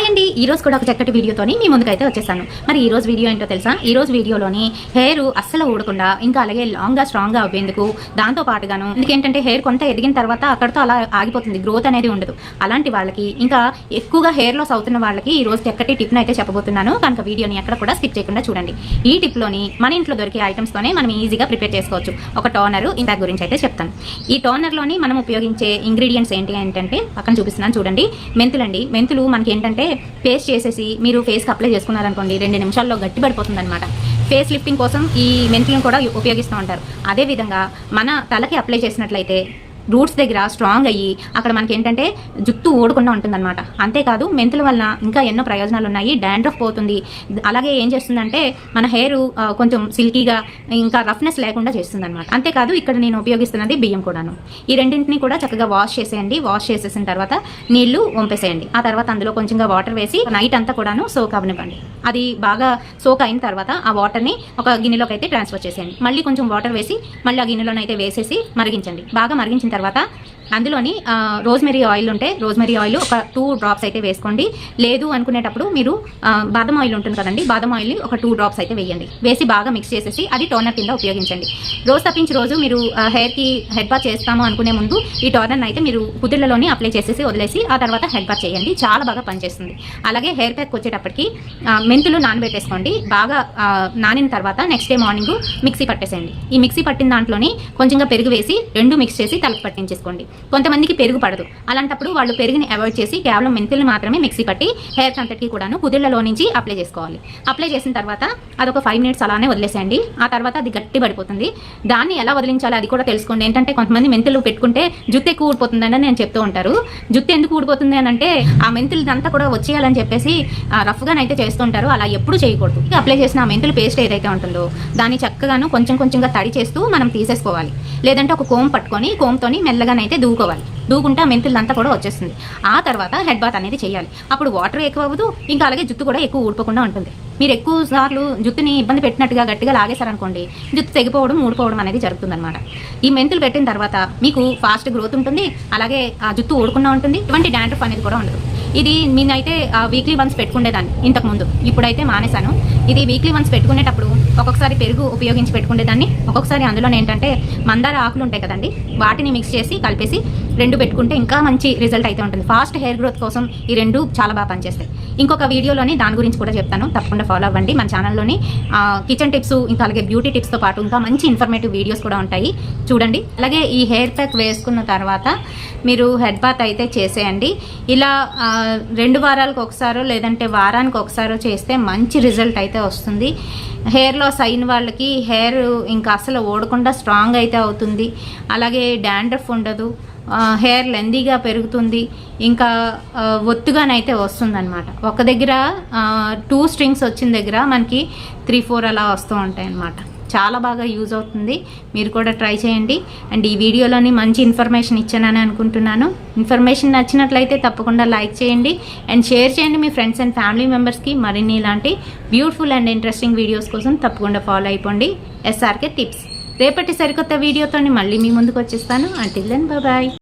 Hi అండి, ఈ రోజు కూడా ఒక చక్కటి వీడియోతోని మీ ముందుకైతే వచ్చేసాను. మరి ఈ రోజు వీడియో ఏంటో తెలుసా? ఈ రోజు వీడియోలోని హెయిర్ అస్సలు ఊడకుండా ఇంకా అలాగే లాంగ్గా స్ట్రాంగ్గా అవ్వేందుకు దాంతో పాటుగాను ఎందుకంటే హెయిర్ కొంత ఎదిగిన తర్వాత అక్కడితో అలా ఆగిపోతుంది, గ్రోత్ అనేది ఉండదు. అలాంటి వాళ్ళకి ఇంకా ఎక్కువగా హెయిర్ లాస్ అవుతున్న వాళ్ళకి ఈ రోజు చక్కటి టిప్ను అయితే చెప్పబోతున్నాను. కనుక వీడియోని ఎక్కడ కూడా స్కిప్ చేయకుండా చూడండి. ఈ టిప్లోని మన ఇంట్లో దొరికే ఐటమ్స్తోనే మనం ఈజీగా ప్రిపేర్ చేసుకోవచ్చు. ఒక టోనర్ ఇంపాక్ట్ గురించి అయితే చెప్తాను. ఈ టోనర్లోని మనం ఉపయోగించే ఇంగ్రీడియంట్స్ ఏంటంటే పక్కన చూపిస్తున్నాను చూడండి. మెంతులండి. మెంతులు మనకి ఏంటంటే పేస్ట్ చేసేసి మీరు ఫేస్కి అప్లై చేసుకున్నారనుకోండి 2 నిమిషాల్లో గట్టి పడిపోతుంది అనమాట. ఫేస్ లిఫ్టింగ్ కోసం ఈ మెంతులను కూడా ఉపయోగిస్తూ ఉంటారు. అదేవిధంగా మన తలకి అప్లై చేసినట్లయితే రూట్స్ దగ్గర స్ట్రాంగ్ అయ్యి అక్కడ మనకి ఏంటంటే జుట్టు ఊడకుండా ఉంటుందన్నమాట. అంతేకాదు మెంతుల వల్ల ఇంకా ఎన్నో ప్రయోజనాలు ఉన్నాయి. డాండ్రఫ్ పోతుంది. అలాగే ఏం చేస్తుందంటే మన హెయిర్ కొంచెం సిల్కీగా ఇంకా రఫ్నెస్ లేకుండా చేస్తుంది అనమాట. అంతేకాదు ఇక్కడ నేను ఉపయోగిస్తున్నది బియ్యం కూడాను. ఈ రెండింటిని కూడా చక్కగా వాష్ చేసేయండి. వాష్ చేసేసిన తర్వాత నీళ్లు వంపేసేయండి. ఆ తర్వాత అందులో కొంచెంగా వాటర్ వేసి నైట్ అంతా కూడాను సోక్ అవనివ్వండి. అది బాగా సోక్ అయిన తర్వాత ఆ వాటర్ని ఒక గిన్నెలోకి అయితే ట్రాన్స్ఫర్ చేసేయండి. మళ్ళీ కొంచెం వాటర్ వేసి మళ్ళీ ఆ గిన్నెలోనైతే వేసేసి మరిగించండి. బాగా మరిగించిన తర్వాత అందులోని రోజ్మెరీ ఆయిల్ ఉంటే రోజ్మెరీ ఆయిల్ ఒక 2 డ్రాప్స్ అయితే వేసుకోండి. లేదు అనుకునేటప్పుడు మీరు బాదం ఆయిల్ ఉంటుంది కదండి, బాదం ఆయిల్ ఒక 2 డ్రాప్స్ అయితే వేయండి. వేసి బాగా మిక్స్ చేసేసి అది టోనర్ కింద ఉపయోగించండి. రోజు తప్పించి రోజు మీరు హెయిర్కి హెడ్ బాత్ చేస్తాము అనుకునే ముందు ఈ టోనర్ అయితే మీరు కుదిళ్లలోని అప్లై చేసేసి వదిలేసి ఆ తర్వాత హెడ్ బాత్ చేయండి. చాలా బాగా పనిచేస్తుంది. అలాగే హెయిర్ ప్యాక్ వచ్చేటప్పటికి మెంతులు నానబెట్టేసుకోండి. బాగా నానిన తర్వాత నెక్స్ట్ డే మార్నింగ్ మిక్సీ పట్టేసేయండి. ఈ మిక్సీ పట్టిన దాంట్లోని కొంచెంగా పెరుగు వేసి 2 మిక్స్ చేసి తలకు పట్టించేసుకోండి. కొంతమందికి పెరుగు పడదు. అలాంటప్పుడు వాళ్ళు పెరుగుని అవాయిడ్ చేసి కేవలం మెంతులు మాత్రమే మిక్సీ పట్టి హెయిర్ అంతటికి కూడాను కుదిళ్లలో నుంచి అప్లై చేసుకోవాలి. అప్లై చేసిన తర్వాత అదొక 5 మినిట్స్ అలానే వదిలేసేయండి. ఆ తర్వాత అది గట్టి పడిపోతుంది. దాన్ని ఎలా వదిలించాలి అది కూడా తెలుసుకోండి. ఏంటంటే కొంతమంది మెంతులు పెట్టుకుంటే జుట్టు ఎక్కువ ఊడిపోతుందని నేను చెప్తూ ఉంటారు. జుట్టు ఎందుకు ఊడిపోతుంది అని అంటే ఆ మెంతులంతా కూడా వచ్చేయాలని చెప్పేసి రఫ్గానైతే చేస్తుంటారు. అలా ఎప్పుడు చేయకూడదు. అప్లై చేసిన ఆ మెంతుల పేస్ట్ ఏదైతే ఉంటుందో దాన్ని చక్కగాను కొంచెంగా తడి చేస్తూ మనం తీసేసుకోవాలి. లేదంటే ఒక కోమ్ పట్టుకొని కోమ్తోని మెల్లగానైతే దూకోవాలి. దూకుంటే ఆ మెంతులంతా కూడా వచ్చేస్తుంది. ఆ తర్వాత హెడ్ బాత్ అనేది చేయాలి. అప్పుడు వాటర్ ఎక్కువ అవ్వదు, ఇంకా అలాగే జుట్టు కూడా ఎక్కువ ఊడిపోకుండా ఉంటుంది. మీరు ఎక్కువ సార్లు జుట్టుని ఇబ్బంది పెట్టినట్టుగా గట్టిగా లాగేశారనుకోండి జుట్టు తెగిపోవడం ఊడిపోవడం అనేది జరుగుతుందన్నమాట. ఈ మెంతులు పెట్టిన తర్వాత మీకు ఫాస్ట్ గ్రోత్ ఉంటుంది. అలాగే ఆ జుట్టు ఊడకుండా ఉంటుంది. ఎటువంటి డాండ్రఫ్ అనేది కూడా ఉండదు. ఇది నేనైతే వీక్లీ వన్స్ పెట్టుకునేదాన్ని ఇంతకుముందు. ఇప్పుడైతే మానేశాను. ఇది వీక్లీ వన్స్ పెట్టుకునేటప్పుడు ఒక్కొక్కసారి పెరుగు ఉపయోగించి పెట్టుకునేదాన్ని. ఒక్కొక్కసారి అందులోనే ఏంటంటే మందార ఆకులు ఉంటాయి కదండి, వాటిని మిక్స్ చేసి కలిపేసి 2 పెట్టుకుంటే ఇంకా మంచి రిజల్ట్ అయితే ఉంటుంది. ఫాస్ట్ హెయిర్ గ్రోత్ కోసం ఈ 2 చాలా బాగా పనిచేస్తాయి. ఇంకొక వీడియోలోని దాని గురించి కూడా చెప్తాను, తప్పకుండా ఫాలో అవ్వండి. మన ఛానల్లోని కిచెన్ టిప్స్ ఇంకా అలాగే బ్యూటీ టిప్స్తో పాటు ఇంకా మంచి ఇన్ఫర్మేటివ్ వీడియోస్ కూడా ఉంటాయి, చూడండి. అలాగే ఈ హెయిర్ ప్యాక్ వేసుకున్న తర్వాత మీరు హెడ్ బాత్ అయితే చేసేయండి. ఇలా 2 వారాలకు ఒకసారో లేదంటే వారానికి ఒకసారో చేస్తే మంచి రిజల్ట్ అయితే వస్తుంది. హెయిర్ లాస్ అయిన వాళ్ళకి హెయిర్ ఇంకా అసలు ఓడకుండా స్ట్రాంగ్ అయితే అవుతుంది. అలాగే డాండ్రఫ్ ఉండదు, హెయిర్ లెందీగా పెరుగుతుంది, ఇంకా ఒత్తుగానైతే వస్తుందన్నమాట. ఒక దగ్గర 2 స్ట్రింగ్స్ వచ్చిన దగ్గర మనకి 3-4 అలా వస్తూ ఉంటాయి అన్నమాట. చాలా బాగా యూజ్ అవుతుంది. మీరు కూడా ట్రై చేయండి. అండ్ ఈ వీడియోలోని మంచి ఇన్ఫర్మేషన్ ఇచ్చానని అనుకుంటున్నాను. ఇన్ఫర్మేషన్ నచ్చినట్లయితే తప్పకుండా లైక్ చేయండి అండ్ షేర్ చేయండి మీ ఫ్రెండ్స్ అండ్ ఫ్యామిలీ మెంబర్స్కి. మరిన్ని ఇలాంటి బ్యూటిఫుల్ అండ్ ఇంట్రెస్టింగ్ వీడియోస్ కోసం తప్పకుండా ఫాలో అయిపోండి SRK టిప్స్. రేపటి సరికొత్త వీడియోతో మళ్ళీ మీ ముందుకు వచ్చేస్తాను. Until then bye.